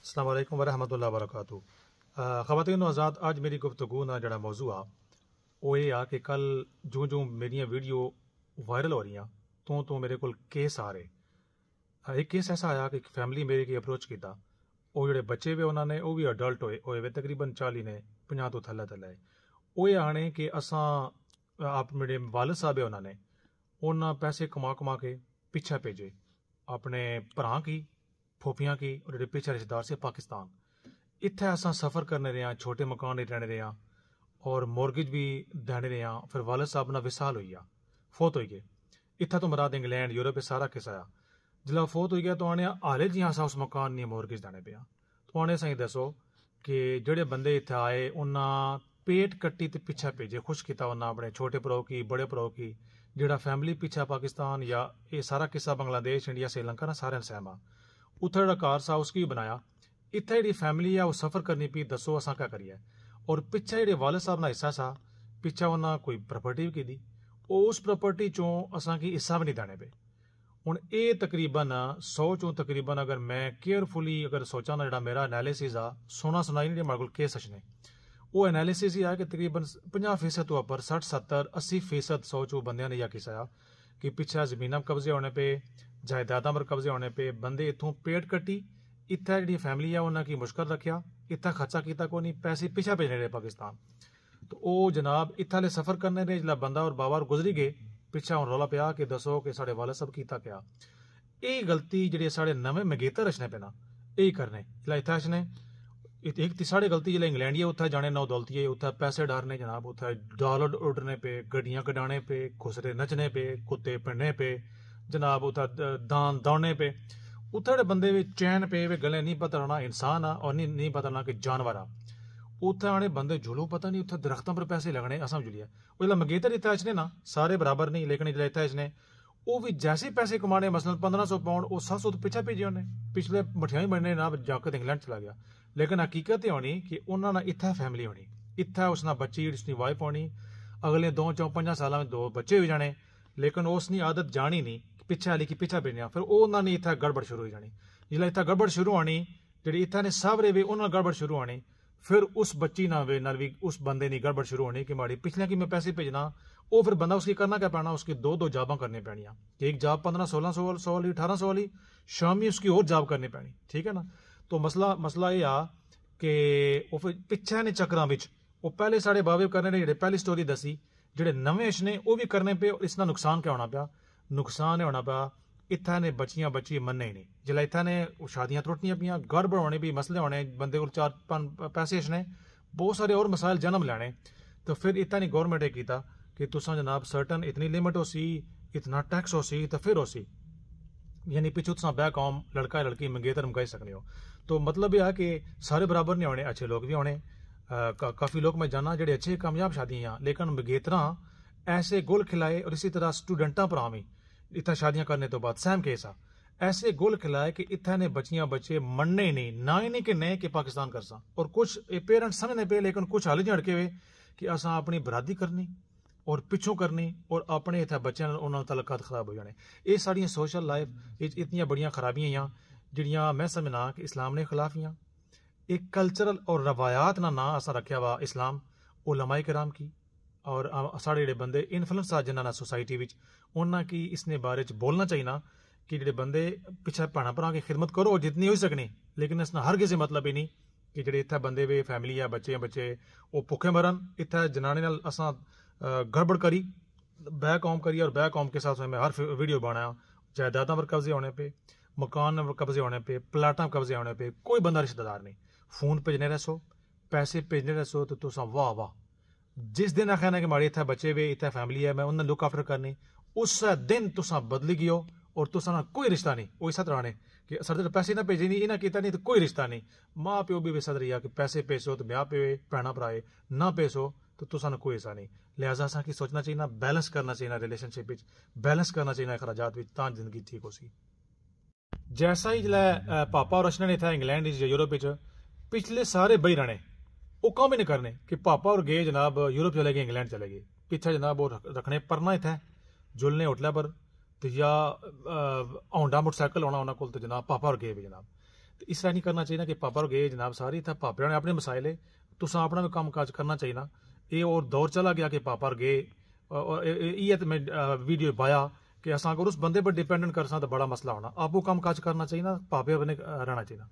अस्सलाम वालेकुम वरहमतुल्लाहि वबरकातुहू। ख़वातीन आज़ाद, अज मेरी गुफ्तगू का जड़ा मौजू आ वो ये आ कि कल जूं जूं मेरिया वीडियो वायरल हो रही तो मेरे को केस आ रहे। एक केस ऐसा आया कि एक फैमिली मेरे की अप्रोच किया, वो जोड़े बच्चे वे उन्होंने वो भी अडल्ट होए वे तकरीबन 40 ने 50 तो थले वो ये आने कि असा आप मेरे वालिद साहब है उन्होंने पैसे कमा कमा के पिछा भेजे अपने भरा की फूफियां की और जो पिछले रिश्तेदार से पाकिस्तान। इत्थे असा सफ़र करने रहे, छोटे मकान रहने रहे और मोरगेज भी देने रहे। फिर वालिद साहब ना विसाल हुई फौत हो गए। इत्था तो मराद इंग्लैंड यूरोप सारा किस आया। जिला फौत हो गया तो आने हाले जी असा उस मकान नहीं मोरगेज देने पे तो आने सही दसो कि जेडे बंदे इत्थे आए उन्हें पेट कट्टी तो पिछा भेजे खुश किया उन्हें अपने छोटे भ्रो की बड़े भ्रो की जेड़ा फैमिली पिछा पाकिस्तान या ये सारा किस्सा बांग्लादेश इंडिया श्रीलंका ना सारे सहमा उत्थे जो कार सा उसकी बनाया। इत्थे जी फैमिली है वो सफ़र करनी पी दसो असा क्या करिए। और पिछा जो वालिद साहब ना हिस्सा सा पिछा उन्हें कोई प्रॉपर्टी भी की उस प्रॉपर्टी चों असा की हिस्सा भी नहीं देने पे। हुण ये तकरीबन 100 चों तकरीबन अगर मैं केयरफुली अगर सोचा ना जो मेरा एनालिसिस आ सोना सुनाई नहीं मेरे को केस सचने वो एनालिसिस ही आ कि तकरीबन 50% तो उपर 60 70 80% 100 चो बंद ने यह किसा कि पिछा जमीन कब्जे होने पे जायदादा पर कब्जे होने पे बंदे इतों पेट कट्टी इतना जी फैमिली है उन्होंने की मुश्किल रखा इतना खर्चा किया को नहीं पैसे पिछा भेजने रहे पाकिस्तान। तो वो जनाब इत्थे सफ़र करने रहे जिला बंदा और बाबा गुजरी गए पिछा हूँ रौला पिया कि दसो कि साढ़े वालिद साहब किया क्या। ये गलती जी साढ़े नवे मंगेतर रचने पे ना यही करने जिला इतना अचने एक साढ़े गलती जिला इंग्लैंड है उत्थे जाने नौ दौलती है उत्थे पैसे डारने जनाब उत्थे डॉलर उड़ने पे गड्डियां कटाने पे खुसरे नचने पे कुत्ते पिड़ने पे जनाब उत्थे दान दौड़ने पे उत्थे बंदे भी चैन पे वे गले नहीं पता रहना इंसान आ और नहीं पता रहना कि जानवर आ उत्थे आने बंदे जुलो पता नहीं उत्थे दरख्तों पर पैसे लगने असा जुलिया वो जिला मंगेतर इतना अचने ना सारे बराबर नहीं लेकिन जिला इतना अचने वो भी जैसे पैसे कमाने मसलन 1500 पाउंड वो 700 तो पिछा भेजे उन्हें पिछले मठियाई बनने ना जाकर इंग्लैंड चला गया। लेकिन हकीकत होनी कि उन्होंने इत्थे फैमिली होनी इत्थे उसना बच्ची उसकी वाइफ होनी अगले 2 4 5 साल में 2 बच्चे हो जाने लेकिन उसकी आदत जानी नहीं पिछे वाली की पिछा भेजना फिर उन्होंने इत्थे गड़बड़ शुरू हो जानी जिला इत्थे गड़बड़ शुरू होनी जी इत्थे ने सावरे वे उन्होंने गड़बड़ शुरू होनी फिर उस बच्ची ना वे नाल भी उस बंदे ने गड़बड़ शुरू होनी कि माड़ी पिछले की मैं पैसे भेजना वो फिर बंदा उसकी करना क्या पैना उसकी 2 जॉबां करनी पैनियां एक जॉब 1500 1600 वाली 1800 वाली शामी उसकी और जॉब करनी पैनी ठीक है ना। तो मसला ये आ कि वो फिर पिछे ने चक्कर वो पहले साढ़े बाबे करने ने जो पहली स्टोरी दसी जेडे नवे ने वो भी करने पे इसका नुकसान क्या होना पाया नुकसान होना पाया इत्थे ने बच्चियां बच्ची मनने ही नहीं जिला इत्थे ने शादियां त्रुटनियां पियां गड़बड़ होने भी मसले होने बंदे को 4 पैसे ने बहुत सारे और मसाइल जन्म लैने। तो फिर इतना नहीं गौरमेंट ने किया कि तुसा जनाब सर्टन इतनी लिमिट हो सी इतना टैक्स हो सी तो फिर हो सी यानी पिछू तुसा बैक कौम लड़का लड़की मंगेतर मंगाई सकने हो। तो मतलब यह है कि सारे बराबर नहीं होने अच्छे लोग भी होने काफ़ी लोग मैं जाना जेडे अच्छे कामयाब शादियाँ लेकिन मंगेतर ऐसे गुल खिलाए और इसी तरह स्टूडेंटा भरा भी इतना शादियां करने तो बाद सैम केस आ ऐसे गुल खिलाए कि इतना ने बच्चियां बच्चे मनने नहीं ना ही नहीं कि नहीं कि पाकिस्तान कर सा और कुछ पेरेंट्स समझने पे लेकिन कुछ हाल झड़के हुए कि असा अपनी बरादी करनी और पिछों करनी और अपने इतना बच्चों उन्होंने तलकात खराब हो जाने। ये साड़ियाँ सोशल लाइफ इतनी बड़िया खराबियाँ जिहड़ियां मैं समझना कि इस्लाम ने खिलाफियाँ एक कल्चरल और रवायात ना असा रखा वा इस्लाम उलमाए कराम की और साढ़े जो बंदे इन्फ्लुएंस आ जिन्होंने सोसाइटी में उन्होंने की इसने बारे बोलना चाहिए ना कि जो बंदे पिछले भैन भरा की खिदमत करो जितनी हो सकनी लेकिन इसना हर किसी मतलब ही नहीं कि जो इतने बंदे वे फैमिली है बच्चे वो भुखे मरन इतने जनाने नाल असा गड़बड़ करी बैक कौम करी और बैक कौम के साथ मैं हर वीडियो बनाया जायदादा पर कब्जे होने पे मकान पर कब्जे होने पे प्लाटा पर कब्जे होने पे कोई बंदा रिश्तेदार नहीं फोन भेजने रहो पैसे भेजने रहो तो तुसा वाह वाह जिस दिन आखना कि माड़ी इतना बच्चे वे इतना फैमिली है मैं उन्हें लुक आफ्टर करनी उस दिन तुसा बदली गयो और तुसा ना कोई रिश्ता नहीं वो इस तरह ने कि सर पैसे ना भेजे नहीं इन्हें किया नहीं तो कोई रिश्ता नहीं माँ प्यो भी वैसा रही कि पैसे पेसो तो ब्याह पे भैन भराए ना पेसो तो तुसा ना कोई हिस्सा नहीं। लिहाजा असा की सोचना चाहिए बैलेंस करना चाहिए रिलेशनशिप बैलेंस करना चाहिए अखराजात जिंदगी ठीक हो सी। जैसा ही जिला पापा और रचना ने था इंग्लैंड यूरोप पिछले सारे बई रहने वो काम ही नहीं करने कि पापा और गए जनाब यूरोप चले गए इंग्लैंड चले गए पिछले जनाब वो रखने परना इतना जुलने होटल पर तो या होंडा मोटरसाइकिल होना उन्होंने को तो जनाब पापा और गए भी जनाब ते इस तरह नहीं करना चाहिए कि पापा गए जनाब सारी इतना पापे ने अपने मसाइल है तुसा अपना भी कम्म काज करना चाहिए। ये और दौर चला गया कि पापा गए और इयै ते मैं वीडियो पाया कि अस अगर उस बंदे पर डिपेंडेंट कर तो बड़ा मसला होना। आपको कम्म काज करना चाहिए, पापे बने रहना चाहिए।